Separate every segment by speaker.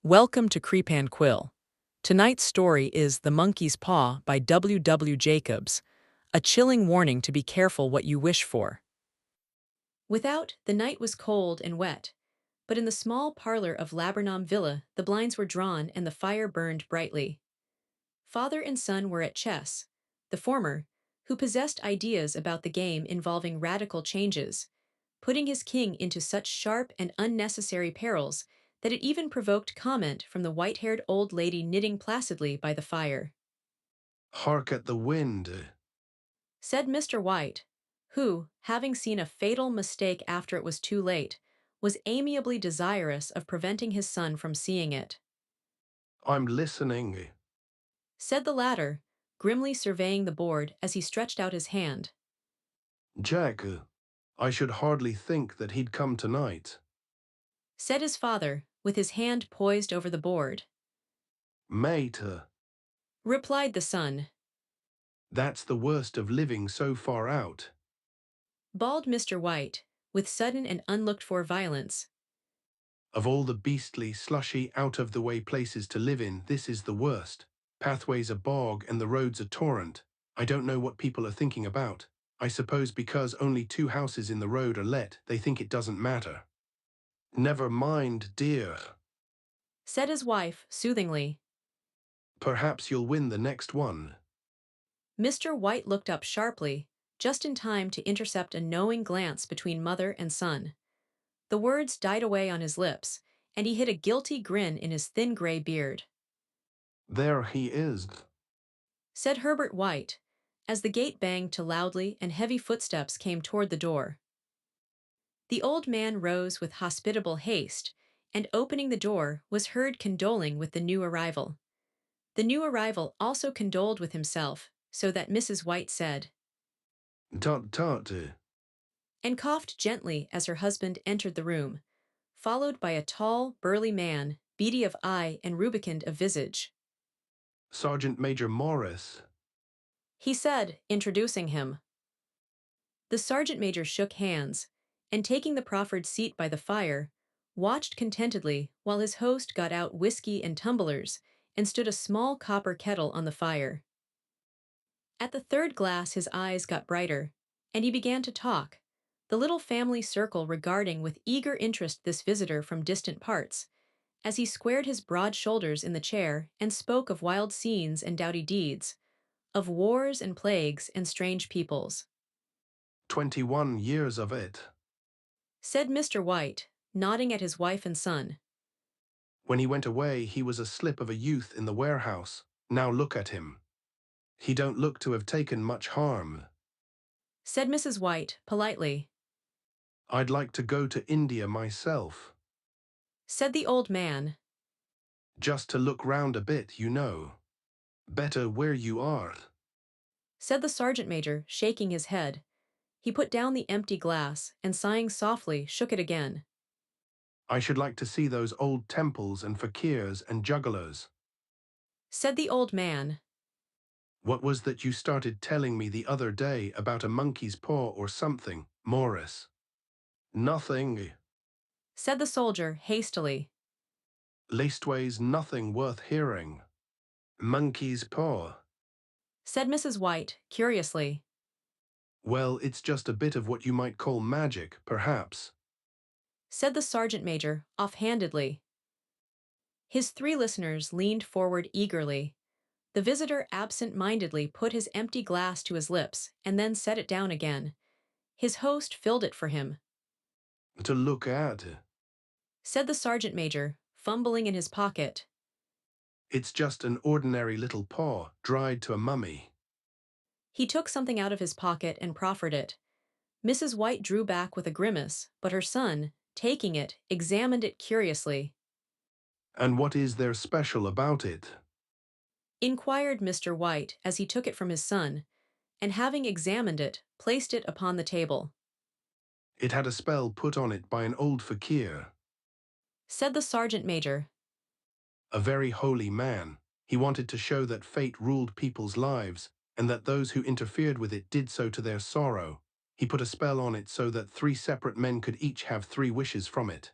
Speaker 1: Welcome to CreepAndQuill. Tonight's story is The Monkey's Paw by W. Jacobs, a chilling warning to be careful what you wish for. Without, the night was cold and wet, but in the small parlor of Laburnum Villa the blinds were drawn and the fire burned brightly. Father and son were at chess, the former, who possessed ideas about the game involving radical changes, putting his king into such sharp and unnecessary perils that it even provoked comment from the white-haired old lady knitting placidly by the fire.
Speaker 2: Hark at the wind.
Speaker 1: Said Mr. White, who, having seen a fatal mistake after it was too late, was amiably desirous of preventing his son from seeing it.
Speaker 2: I'm listening.
Speaker 1: Said the latter, grimly surveying the board as he stretched out his hand.
Speaker 2: Jack, I should hardly think that he'd come tonight.
Speaker 1: Said his father, with his hand poised over the board.
Speaker 2: Mate,
Speaker 1: Replied the son.
Speaker 2: that's the worst of living so far out.
Speaker 1: Bawled Mr. White, with sudden and unlooked-for violence.
Speaker 2: Of all the beastly, slushy, out-of-the-way places to live in, this is the worst. Pathways a bog and the roads a torrent. I don't know what people are thinking about. I suppose because only 2 houses in the road are let, they think it doesn't matter. Never mind, dear.
Speaker 1: Said his wife, soothingly.
Speaker 2: Perhaps you'll win the next one.
Speaker 1: Mr. White looked up sharply, just in time to intercept a knowing glance between mother and son. The words died away on his lips, and he hid a guilty grin in his thin gray beard.
Speaker 2: There he is.
Speaker 1: Said Herbert White, as the gate banged to loudly and heavy footsteps came toward the door. The old man rose with hospitable haste, and opening the door was heard condoling with the new arrival. The new arrival also condoled with himself, so that Mrs. White said,
Speaker 2: Tut tut.
Speaker 1: and coughed gently as her husband entered the room, followed by a tall, burly man, beady of eye and rubicund of visage.
Speaker 2: Sergeant Major Morris.
Speaker 1: He said, introducing him. The sergeant major shook hands, and taking the proffered seat by the fire, watched contentedly while his host got out whiskey and tumblers and stood a small copper kettle on the fire. At the third glass his eyes got brighter, and he began to talk, the little family circle regarding with eager interest this visitor from distant parts, as he squared his broad shoulders in the chair and spoke of wild scenes and doughty deeds, of wars and plagues and strange peoples.
Speaker 2: 21 years of it.
Speaker 1: Said Mr. White, nodding at his wife and son.
Speaker 2: When he went away, he was a slip of a youth in the warehouse. Now look at him. He don't look to have taken much harm.
Speaker 1: Said Mrs. White, politely.
Speaker 2: I'd like to go to India myself.
Speaker 1: Said the old man.
Speaker 2: Just to look round a bit, you know. Better where you are.
Speaker 1: Said the sergeant major, shaking his head. He put down the empty glass and, sighing softly, shook it again.
Speaker 2: I should like to see those old temples and fakirs and jugglers.
Speaker 1: Said the old man.
Speaker 2: What was that you started telling me the other day about a monkey's paw or something, Morris? Nothing.
Speaker 1: Said the soldier, hastily.
Speaker 2: Leastways nothing worth hearing. Monkey's paw.
Speaker 1: Said Mrs. White, curiously.
Speaker 2: Well, it's just a bit of what you might call magic, perhaps.
Speaker 1: Said the sergeant major, offhandedly. His 3 listeners leaned forward eagerly. The visitor absent-mindedly put his empty glass to his lips and then set it down again. His host filled it for him.
Speaker 2: To look at.
Speaker 1: Said the sergeant major, fumbling in his pocket.
Speaker 2: It's just an ordinary little paw, dried to a mummy.
Speaker 1: He took something out of his pocket and proffered it. Mrs. White drew back with a grimace, but her son, taking it, examined it curiously.
Speaker 2: And what is there special about it?
Speaker 1: Inquired Mr. White as he took it from his son, and having examined it, placed it upon the table.
Speaker 2: It had a spell put on it by an old fakir.
Speaker 1: Said the sergeant major.
Speaker 2: A very holy man. He wanted to show that fate ruled people's lives, and that those who interfered with it did so to their sorrow. He put a spell on it so that 3 separate men could each have 3 wishes from it.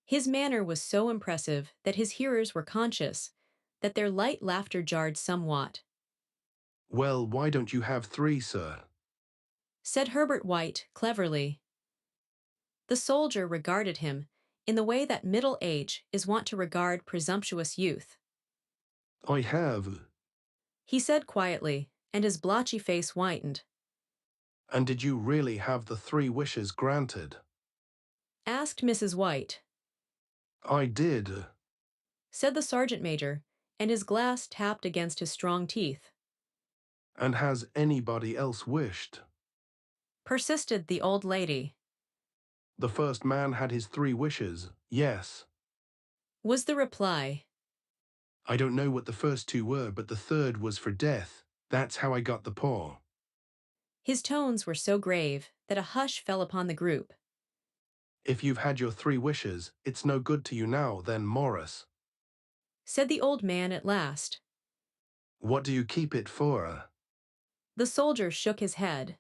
Speaker 1: His manner was so impressive that his hearers were conscious that their light laughter jarred somewhat.
Speaker 2: Well, why don't you have three, sir?
Speaker 1: Said Herbert White, cleverly. The soldier regarded him in the way that middle age is wont to regard presumptuous youth.
Speaker 2: I have.
Speaker 1: He said quietly, and his blotchy face whitened.
Speaker 2: And did you really have the three wishes granted?
Speaker 1: Asked Mrs. White.
Speaker 2: I did.
Speaker 1: Said the sergeant major, and his glass tapped against his strong teeth.
Speaker 2: And has anybody else wished?
Speaker 1: Persisted the old lady.
Speaker 2: The first man had his three wishes, yes.
Speaker 1: Was the reply.
Speaker 2: I don't know what the first two were, but the third was for death. That's how I got the paw.
Speaker 1: His tones were so grave that a hush fell upon the group.
Speaker 2: If you've had your three wishes, it's no good to you now, then, Morris.
Speaker 1: Said the old man at last.
Speaker 2: What do you keep it for?
Speaker 1: The soldier shook his head.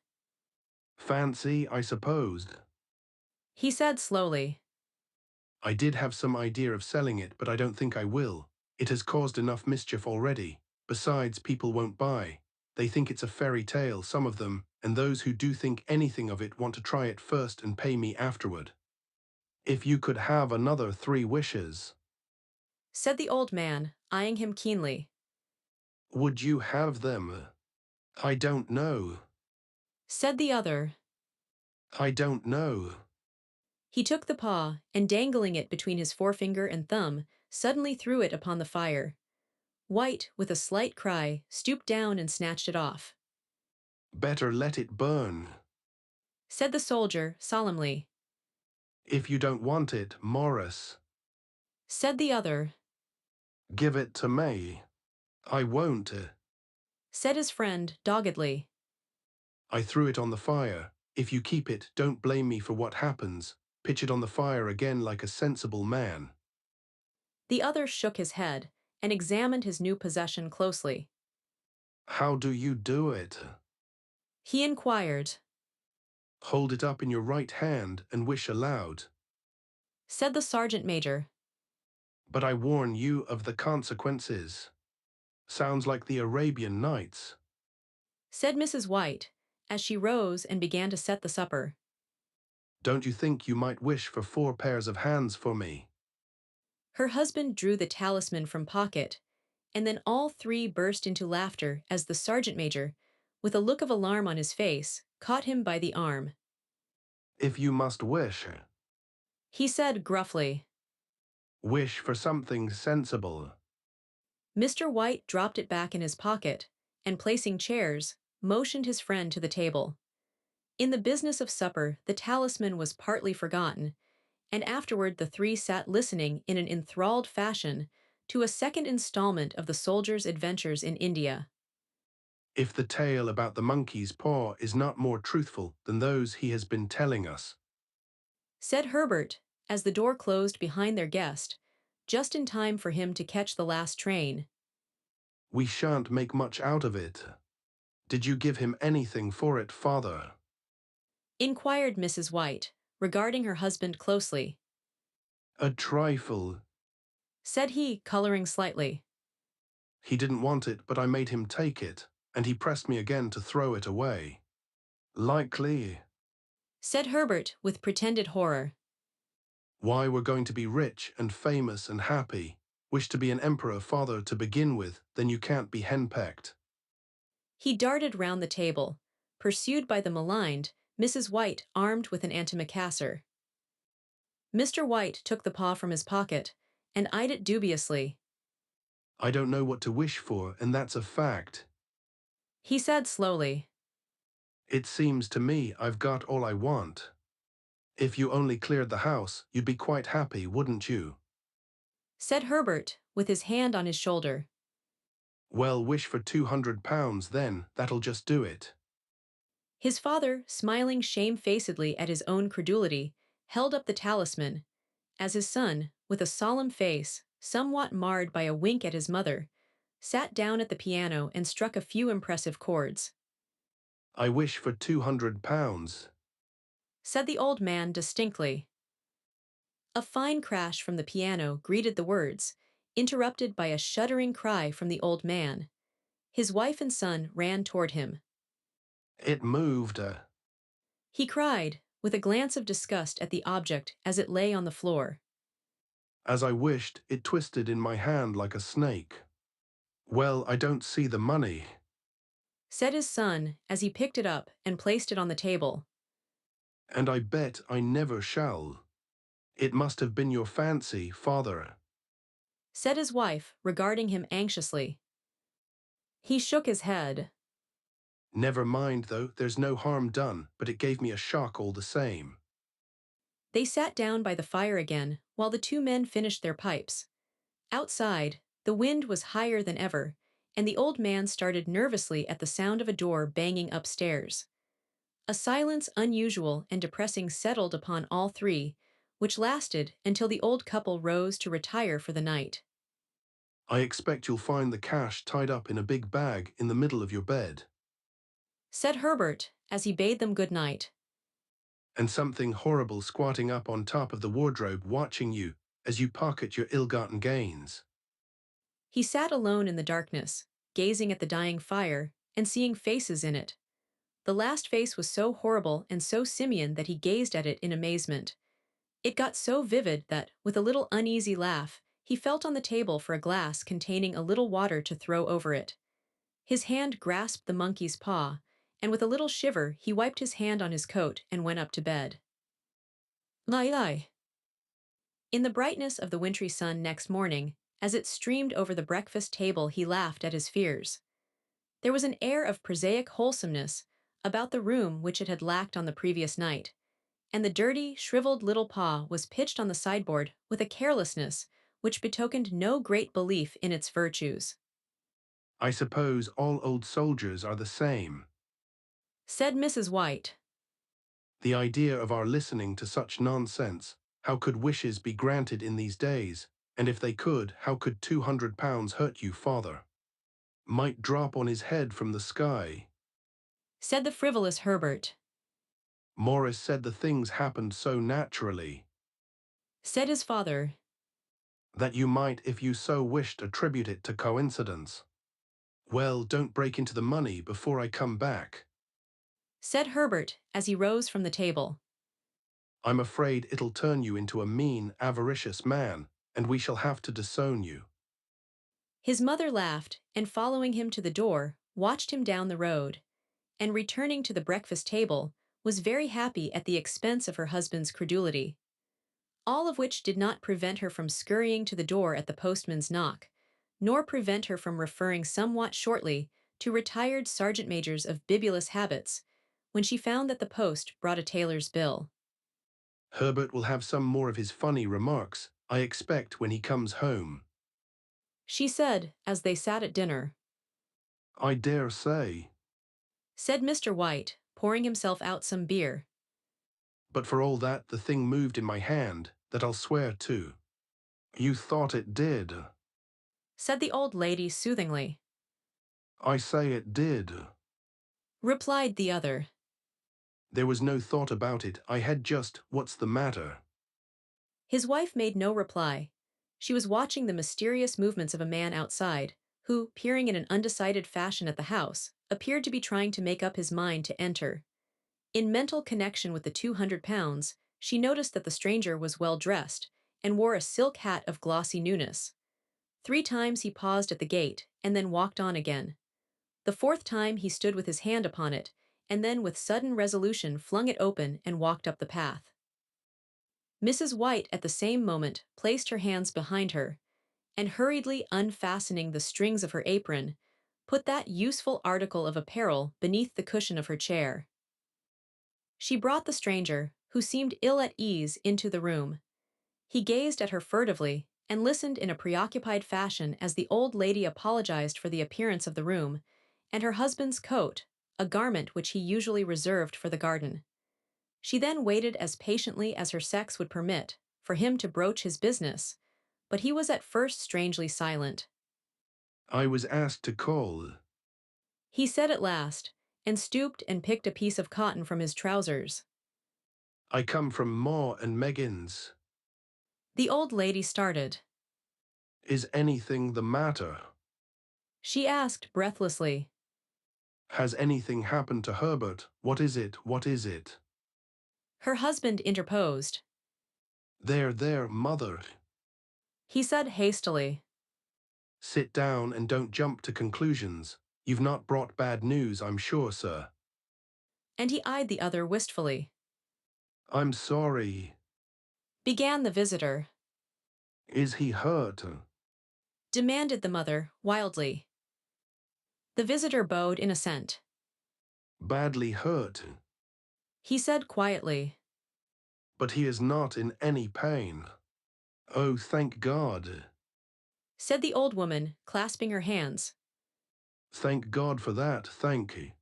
Speaker 2: Fancy, I suppose.
Speaker 1: He said slowly.
Speaker 2: I did have some idea of selling it, but I don't think I will. It has caused enough mischief already. Besides, people won't buy. They think it's a fairy tale, some of them, and those who do think anything of it want to try it first and pay me afterward. If you could have another three wishes,
Speaker 1: Said the old man, eyeing him keenly.
Speaker 2: would you have them? I don't know.
Speaker 1: Said the other.
Speaker 2: I don't know.
Speaker 1: He took the paw, and dangling it between his forefinger and thumb, suddenly threw it upon the fire. White, with a slight cry, stooped down and snatched it off.
Speaker 2: Better let it burn.
Speaker 1: Said the soldier, solemnly.
Speaker 2: If you don't want it, Morris,
Speaker 1: Said the other.
Speaker 2: give it to me. I won't.
Speaker 1: Said his friend, doggedly.
Speaker 2: I threw it on the fire. If you keep it, don't blame me for what happens. Pitch it on the fire again like a sensible man.
Speaker 1: The other shook his head, and examined his new possession closely.
Speaker 2: How do you do it?
Speaker 1: He inquired.
Speaker 2: Hold it up in your right hand and wish aloud.
Speaker 1: Said the sergeant major.
Speaker 2: But I warn you of the consequences. Sounds like the Arabian Nights.
Speaker 1: Said Mrs. White, as she rose and began to set the supper.
Speaker 2: Don't you think you might wish for 4 pairs of hands for me?
Speaker 1: Her husband drew the talisman from pocket, and then all three burst into laughter as the sergeant major, with a look of alarm on his face, caught him by the arm.
Speaker 2: If you must wish,
Speaker 1: He said gruffly.
Speaker 2: wish for something sensible.
Speaker 1: Mr. White dropped it back in his pocket, and placing chairs, motioned his friend to the table. In the business of supper, the talisman was partly forgotten, and afterward the three sat listening in an enthralled fashion to a second installment of the soldier's adventures in India.
Speaker 2: If the tale about the monkey's paw is not more truthful than those he has been telling us.
Speaker 1: Said Herbert, as the door closed behind their guest, just in time for him to catch the last train.
Speaker 2: We shan't make much out of it. Did you give him anything for it, father?
Speaker 1: Inquired Mrs. White, regarding her husband closely.
Speaker 2: A trifle.
Speaker 1: Said he, coloring slightly.
Speaker 2: He didn't want it, but I made him take it, and he pressed me again to throw it away. Likely.
Speaker 1: Said Herbert, with pretended horror.
Speaker 2: Why, we're going to be rich and famous and happy. Wish to be an emperor, father, to begin with, then you can't be henpecked.
Speaker 1: He darted round the table, pursued by the maligned, Mrs. White armed with an antimacassar. Mr. White took the paw from his pocket, and eyed it dubiously.
Speaker 2: I don't know what to wish for, and that's a fact.
Speaker 1: He said slowly.
Speaker 2: It seems to me I've got all I want. If you only cleared the house, you'd be quite happy, wouldn't you?
Speaker 1: Said Herbert, with his hand on his shoulder.
Speaker 2: Well, wish for £200 then, that'll just do it.
Speaker 1: His father, smiling shamefacedly at his own credulity, held up the talisman, as his son, with a solemn face, somewhat marred by a wink at his mother, sat down at the piano and struck a few impressive chords.
Speaker 2: I wish for £200.
Speaker 1: Said the old man distinctly. A fine crash from the piano greeted the words, interrupted by a shuddering cry from the old man. His wife and son ran toward him.
Speaker 2: It moved.
Speaker 1: He cried, with a glance of disgust at the object as it lay on the floor.
Speaker 2: As I wished, it twisted in my hand like a snake. Well, I don't see the money.
Speaker 1: Said his son as he picked it up and placed it on the table.
Speaker 2: And I bet I never shall. It must have been your fancy, father.
Speaker 1: Said his wife, regarding him anxiously. He shook his head.
Speaker 2: Never mind, though, there's no harm done, but it gave me a shock all the same.
Speaker 1: They sat down by the fire again while the two men finished their pipes. Outside, the wind was higher than ever, and the old man started nervously at the sound of a door banging upstairs. A silence unusual and depressing settled upon all three, which lasted until the old couple rose to retire for the night.
Speaker 2: I expect you'll find the cash tied up in a big bag in the middle of your bed.
Speaker 1: Said Herbert as he bade them good night.
Speaker 2: And something horrible squatting up on top of the wardrobe watching you as you pocket your ill-gotten gains.
Speaker 1: He sat alone in the darkness, gazing at the dying fire and seeing faces in it. The last face was so horrible and so simian that he gazed at it in amazement. It got so vivid that, with a little uneasy laugh, he felt on the table for a glass containing a little water to throw over it. His hand grasped the monkey's paw, and with a little shiver he wiped his hand on his coat and went up to bed. Lie lie. In the brightness of the wintry sun next morning, as it streamed over the breakfast table, he laughed at his fears. There was an air of prosaic wholesomeness about the room which it had lacked on the previous night, and the dirty, shriveled little paw was pitched on the sideboard with a carelessness which betokened no great belief in its virtues.
Speaker 2: I suppose all old soldiers are the same.
Speaker 1: Said Mrs. White.
Speaker 2: The idea of our listening to such nonsense. How could wishes be granted in these days? And if they could, how could £200 hurt you, father? Might drop on his head from the sky.
Speaker 1: Said the frivolous Herbert.
Speaker 2: Morris said the things happened so naturally
Speaker 1: Said his father.
Speaker 2: that you might, if you so wished, attribute it to coincidence. Well, don't break into the money before I come back.
Speaker 1: Said Herbert as he rose from the table.
Speaker 2: I'm afraid it'll turn you into a mean, avaricious man, and we shall have to disown you.
Speaker 1: His mother laughed, and following him to the door, watched him down the road, and returning to the breakfast table, was very happy at the expense of her husband's credulity. All of which did not prevent her from scurrying to the door at the postman's knock, nor prevent her from referring somewhat shortly to retired sergeant majors of bibulous habits, when she found that the post brought a tailor's bill.
Speaker 2: Herbert will have some more of his funny remarks, I expect, when he comes home.
Speaker 1: She said, as they sat at dinner.
Speaker 2: I dare say.
Speaker 1: Said Mr. White, pouring himself out some beer.
Speaker 2: But for all that, the thing moved in my hand, that I'll swear to. You thought it did.
Speaker 1: Said the old lady soothingly.
Speaker 2: I say it did.
Speaker 1: Replied the other.
Speaker 2: There was no thought about it, I had just, what's the matter?
Speaker 1: His wife made no reply. She was watching the mysterious movements of a man outside, who, peering in an undecided fashion at the house, appeared to be trying to make up his mind to enter. In mental connection with the £200, she noticed that the stranger was well dressed, and wore a silk hat of glossy newness. 3 times he paused at the gate, and then walked on again. The 4th time he stood with his hand upon it, and then with sudden resolution flung it open and walked up the path. Mrs. White at the same moment placed her hands behind her, and hurriedly unfastening the strings of her apron, put that useful article of apparel beneath the cushion of her chair. She brought the stranger, who seemed ill at ease, into the room. He gazed at her furtively, and listened in a preoccupied fashion as the old lady apologized for the appearance of the room, and her husband's coat, a garment which he usually reserved for the garden. She then waited as patiently as her sex would permit, for him to broach his business, but he was at first strangely silent.
Speaker 2: I was asked to call.
Speaker 1: He said at last, and stooped and picked a piece of cotton from his trousers.
Speaker 2: I come from Ma and Megan's.
Speaker 1: The old lady started.
Speaker 2: Is anything the matter?
Speaker 1: She asked breathlessly.
Speaker 2: Has anything happened to Herbert? What is it? What is it?
Speaker 1: Her husband interposed.
Speaker 2: There, mother.
Speaker 1: He said hastily.
Speaker 2: Sit down and don't jump to conclusions. You've not brought bad news, I'm sure, sir.
Speaker 1: And he eyed the other wistfully.
Speaker 2: I'm sorry.
Speaker 1: Began the visitor.
Speaker 2: Is he hurt?
Speaker 1: Demanded the mother, wildly. The visitor bowed in assent.
Speaker 2: Badly hurt.
Speaker 1: He said quietly.
Speaker 2: But he is not in any pain. Oh, thank God.
Speaker 1: Said the old woman, clasping her hands.
Speaker 2: Thank God for that, thank you.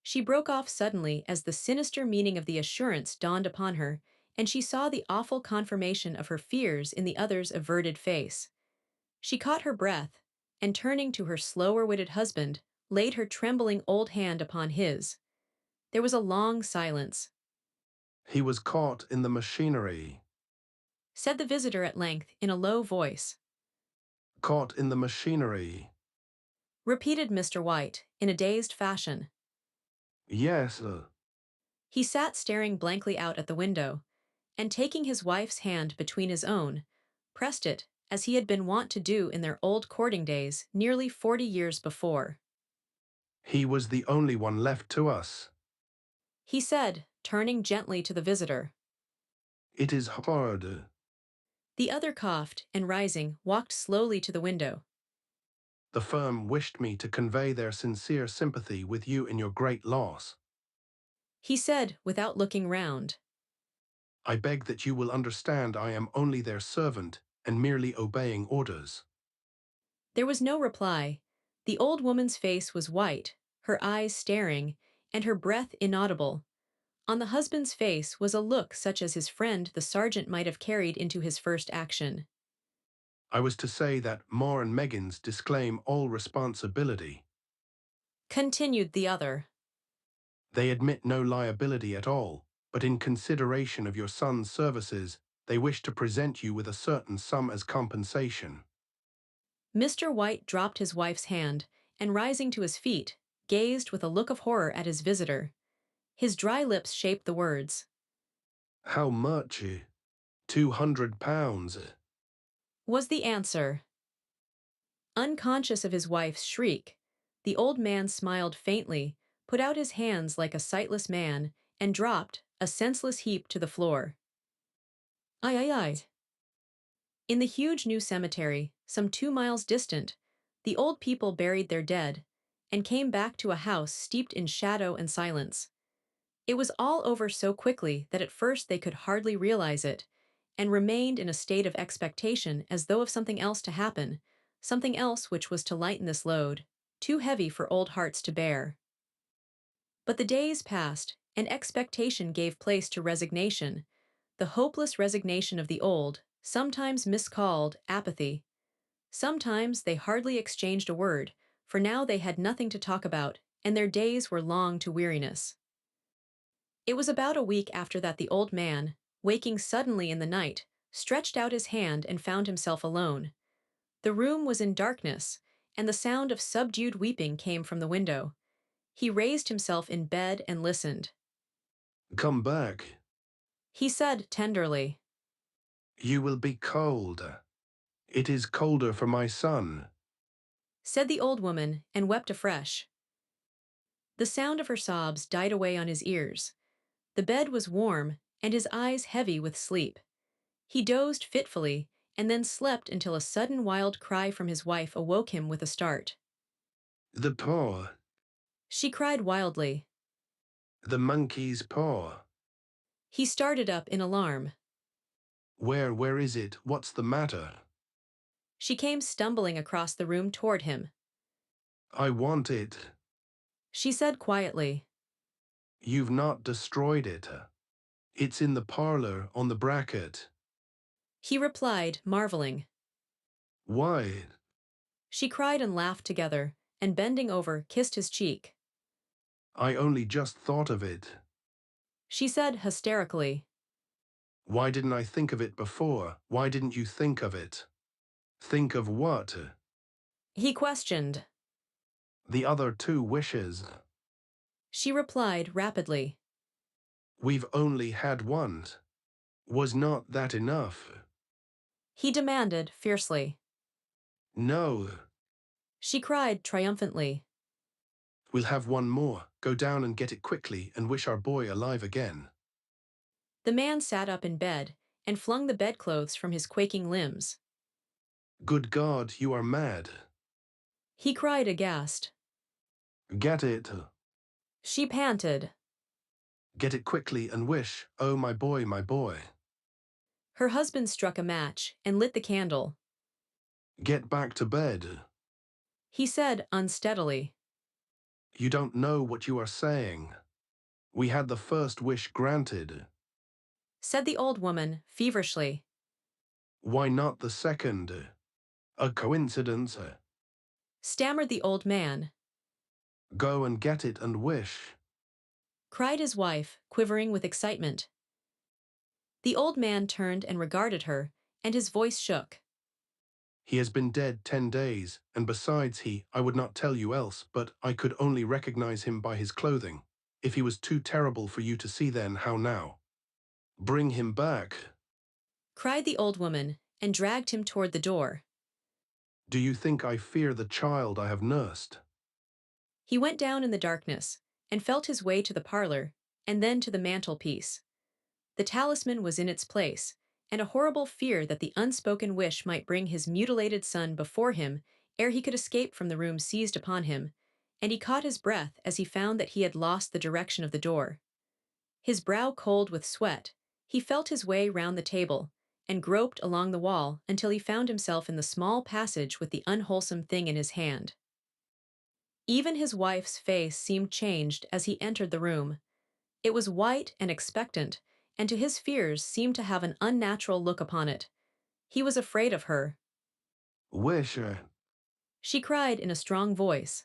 Speaker 1: She broke off suddenly as the sinister meaning of the assurance dawned upon her, and she saw the awful confirmation of her fears in the other's averted face. She caught her breath, and turning to her slower-witted husband, laid her trembling old hand upon his. There was a long silence.
Speaker 2: He was caught in the machinery.
Speaker 1: Said the visitor at length in a low voice.
Speaker 2: Caught in the machinery.
Speaker 1: Repeated Mr. White, in a dazed fashion.
Speaker 2: Yes,
Speaker 1: He sat staring blankly out at the window, and taking his wife's hand between his own, pressed it, as he had been wont to do in their old courting days nearly 40 years before.
Speaker 2: he was the only one left to us.
Speaker 1: He said, turning gently to the visitor.
Speaker 2: It is hard.
Speaker 1: The other coughed and, rising, walked slowly to the window.
Speaker 2: The firm wished me to convey their sincere sympathy with you in your great loss.
Speaker 1: He said, without looking round.
Speaker 2: I beg that you will understand I am only their servant and merely obeying orders.
Speaker 1: There was no reply. The old woman's face was white, her eyes staring, and her breath inaudible. On the husband's face was a look such as his friend the sergeant might have carried into his first action.
Speaker 2: I was to say that Moore and Meggins disclaim all responsibility.
Speaker 1: Continued the other.
Speaker 2: They admit no liability at all, but in consideration of your son's services, they wish to present you with a certain sum as compensation.
Speaker 1: Mr. White dropped his wife's hand, and rising to his feet, gazed with a look of horror at his visitor. His dry lips shaped the words.
Speaker 2: How much? £200.
Speaker 1: Was the answer. Unconscious of his wife's shriek, the old man smiled faintly, put out his hands like a sightless man, and dropped, a senseless heap, to the floor. Ay. In the huge new cemetery, some 2 miles distant, the old people buried their dead, and came back to a house steeped in shadow and silence. It was all over so quickly that at first they could hardly realize it, and remained in a state of expectation as though of something else to happen, something else which was to lighten this load, too heavy for old hearts to bear. But the days passed, and expectation gave place to resignation, the hopeless resignation of the old, sometimes miscalled apathy. Sometimes they hardly exchanged a word, for now they had nothing to talk about, and their days were long to weariness. It was about a week after that the old man, waking suddenly in the night, stretched out his hand and found himself alone. The room was in darkness, and the sound of subdued weeping came from the window. He raised himself in bed and listened.
Speaker 2: Come back.
Speaker 1: He said tenderly.
Speaker 2: You will be cold. It is colder for my son.
Speaker 1: Said the old woman, and wept afresh. The sound of her sobs died away on his ears. The bed was warm, and his eyes heavy with sleep. He dozed fitfully, and then slept until a sudden wild cry from his wife awoke him with a start.
Speaker 2: The paw.
Speaker 1: She cried wildly.
Speaker 2: The monkey's paw.
Speaker 1: He started up in alarm.
Speaker 2: Where is it? What's the matter?
Speaker 1: She came stumbling across the room toward him.
Speaker 2: I want it.
Speaker 1: She said quietly.
Speaker 2: You've not destroyed it. It's in the parlor on the bracket.
Speaker 1: He replied, marveling.
Speaker 2: Why?
Speaker 1: She cried and laughed together, and bending over, kissed his cheek.
Speaker 2: I only just thought of it.
Speaker 1: She said hysterically.
Speaker 2: Why didn't I think of it before? Why didn't you think of it? Think of what?
Speaker 1: He questioned.
Speaker 2: The other two wishes.
Speaker 1: She replied rapidly.
Speaker 2: We've only had one. Was not that enough?
Speaker 1: He demanded fiercely.
Speaker 2: No.
Speaker 1: She cried triumphantly.
Speaker 2: We'll have one more. Go down and get it quickly and wish our boy alive again.
Speaker 1: The man sat up in bed and flung the bedclothes from his quaking limbs.
Speaker 2: Good God, you are mad.
Speaker 1: He cried aghast.
Speaker 2: Get it.
Speaker 1: She panted.
Speaker 2: Get it quickly and wish, oh my boy, my boy.
Speaker 1: Her husband struck a match and lit the candle.
Speaker 2: Get back to bed.
Speaker 1: He said unsteadily.
Speaker 2: You don't know what you are saying. We had the first wish granted.
Speaker 1: Said the old woman feverishly.
Speaker 2: Why not the second? A coincidence.
Speaker 1: Stammered the old man.
Speaker 2: Go and get it and wish.
Speaker 1: Cried his wife, quivering with excitement. The old man turned and regarded her, and his voice shook.
Speaker 2: He has been dead 10 days, and besides I would not tell you else, but I could only recognize him by his clothing. If he was too terrible for you to see then, how now? Bring him back.
Speaker 1: Cried the old woman, and dragged him toward the door.
Speaker 2: Do you think I fear the child I have nursed?
Speaker 1: He went down in the darkness, and felt his way to the parlor, and then to the mantelpiece. The talisman was in its place, and a horrible fear that the unspoken wish might bring his mutilated son before him ere he could escape from the room seized upon him, and he caught his breath as he found that he had lost the direction of the door. His brow cold with sweat, he felt his way round the table, and groped along the wall until he found himself in the small passage with the unwholesome thing in his hand. Even his wife's face seemed changed as he entered the room. It was white and expectant, and to his fears seemed to have an unnatural look upon it. He was afraid of her.
Speaker 2: Wish.
Speaker 1: She cried in a strong voice.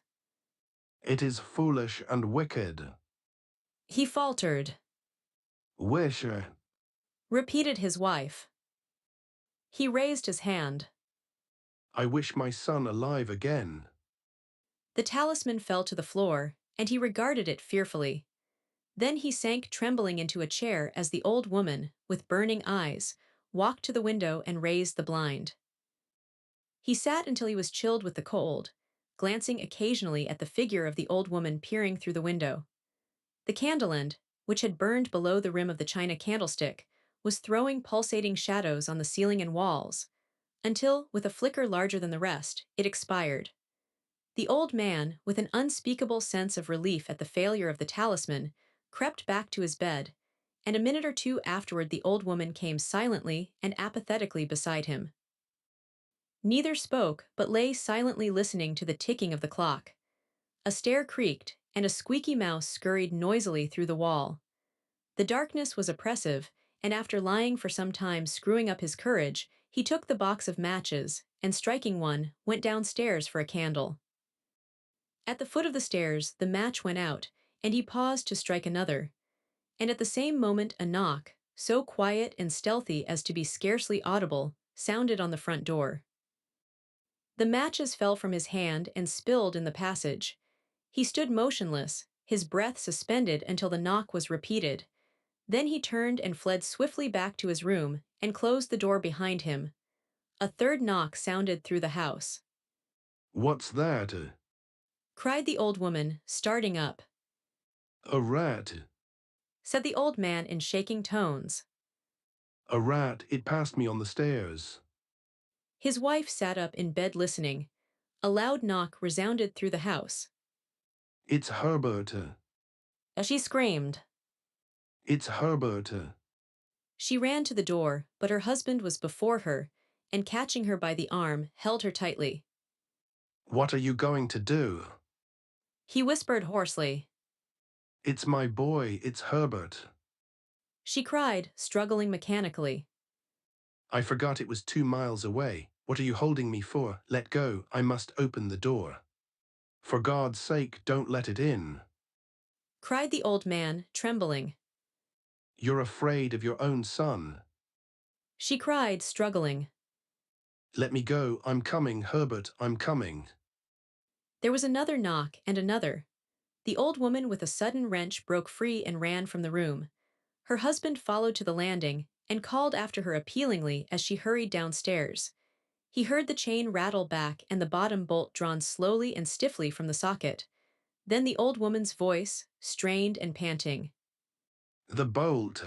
Speaker 2: It is foolish and wicked.
Speaker 1: He faltered.
Speaker 2: Wish.
Speaker 1: Repeated his wife. He raised his hand.
Speaker 2: I wish my son alive again.
Speaker 1: The talisman fell to the floor, and he regarded it fearfully. Then he sank trembling into a chair as the old woman, with burning eyes, walked to the window and raised the blind. He sat until he was chilled with the cold, glancing occasionally at the figure of the old woman peering through the window. The candle end, which had burned below the rim of the china candlestick, was throwing pulsating shadows on the ceiling and walls, until, with a flicker larger than the rest, it expired. The old man, with an unspeakable sense of relief at the failure of the talisman, crept back to his bed, and a minute or two afterward the old woman came silently and apathetically beside him. Neither spoke, but lay silently listening to the ticking of the clock. A stair creaked, and a squeaky mouse scurried noisily through the wall. The darkness was oppressive, and after lying for some time screwing up his courage, he took the box of matches, and striking one, went downstairs for a candle. At the foot of the stairs, the match went out, and he paused to strike another. And at the same moment a knock, so quiet and stealthy as to be scarcely audible, sounded on the front door. The matches fell from his hand and spilled in the passage. He stood motionless, his breath suspended until the knock was repeated. Then he turned and fled swiftly back to his room and closed the door behind him. A third knock sounded through the house.
Speaker 2: What's that?
Speaker 1: Cried the old woman, starting up.
Speaker 2: A rat.
Speaker 1: Said the old man in shaking tones.
Speaker 2: A rat, it passed me on the stairs.
Speaker 1: His wife sat up in bed listening. A loud knock resounded through the house.
Speaker 2: It's Herbert.
Speaker 1: As she screamed.
Speaker 2: It's Herbert.
Speaker 1: She ran to the door, but her husband was before her, and catching her by the arm, held her tightly.
Speaker 2: What are you going to do?
Speaker 1: He whispered hoarsely.
Speaker 2: It's my boy, it's Herbert.
Speaker 1: She cried, struggling mechanically.
Speaker 2: I forgot it was 2 miles away. What are you holding me for? Let go, I must open the door. For God's sake, don't let it in.
Speaker 1: Cried the old man, trembling.
Speaker 2: You're afraid of your own son.
Speaker 1: she cried, struggling.
Speaker 2: Let me go, I'm coming, Herbert, I'm coming.
Speaker 1: There was another knock and another. The old woman with a sudden wrench broke free and ran from the room. Her husband followed to the landing and called after her appealingly as she hurried downstairs. He heard the chain rattle back and the bottom bolt drawn slowly and stiffly from the socket. Then the old woman's voice, strained and panting.
Speaker 2: The bolt.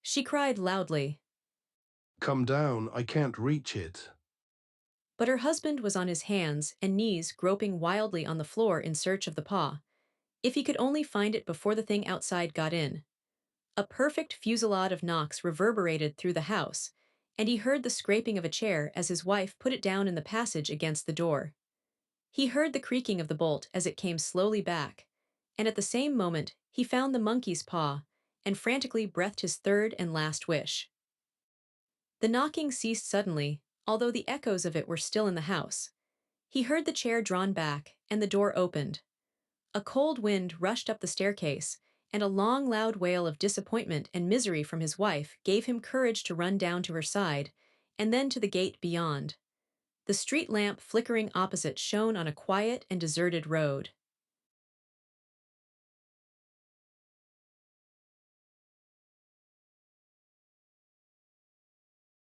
Speaker 1: She cried loudly.
Speaker 2: Come down, I can't reach it.
Speaker 1: But her husband was on his hands and knees groping wildly on the floor in search of the paw. If he could only find it before the thing outside got in. A perfect fusillade of knocks reverberated through the house, and he heard the scraping of a chair as his wife put it down in the passage against the door. He heard the creaking of the bolt as it came slowly back, and at the same moment he found the monkey's paw and frantically breathed his third and last wish. The knocking ceased suddenly, although the echoes of it were still in the house. He heard the chair drawn back and the door opened. A cold wind rushed up the staircase, and a long, loud wail of disappointment and misery from his wife gave him courage to run down to her side, and then to the gate beyond. The street lamp flickering opposite shone on a quiet and deserted road.